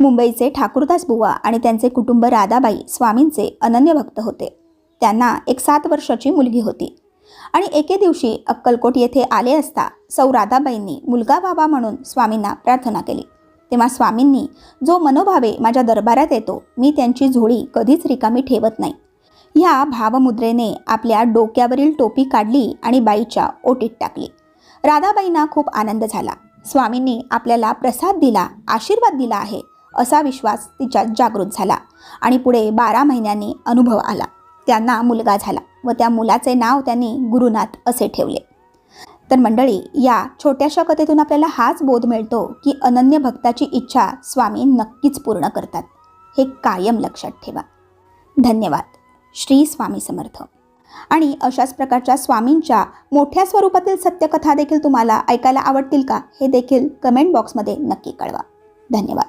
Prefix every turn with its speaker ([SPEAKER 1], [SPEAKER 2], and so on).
[SPEAKER 1] मुंबईचे ठाकूरदास बुवा आणि त्यांचे कुटुंब राधाबाई स्वामींचे अनन्य भक्त होते. त्यांना एक 7 वर्षाची मुलगी होती आणि एके दिवशी अक्कलकोट येथे आले असता सौ राधाबाईंनी मुलगा व्हावा म्हणून स्वामींना प्रार्थना केली. तेव्हा स्वामींनी, जो मनोभावे माझ्या दरबारात येतो मी त्यांची झोळी कधीच रिकामी ठेवत नाही, ह्या भावमुद्रेने आपल्या डोक्यावरील टोपी काढली आणि बाईच्या ओटीत टाकली. राधाबाईंना खूप आनंद झाला. स्वामींनी आपल्याला प्रसाद दिला, आशीर्वाद दिला आहे असा विश्वास तिच्यात जागृत झाला आणि पुढे 12 महिन्यांनी अनुभव आला. त्यांना मुलगा झाला व त्या मुलाचे नाव त्यांनी गुरुनाथ असे ठेवले. तर मंडळी, या छोट्याशा कथेतून आपल्याला हाच बोध मिळतो की अनन्य भक्ताची इच्छा स्वामी नक्कीच पूर्ण करतात. हे कायम लक्षात ठेवा. धन्यवाद. श्री स्वामी समर्थ. आणि अशाच प्रकारच्या स्वामींच्या मोठ्या स्वरूपातील सत्यकथा देखील तुम्हाला ऐकायला आवडतील का, हे देखील कमेंट बॉक्समध्ये नक्की कळवा. धन्यवाद.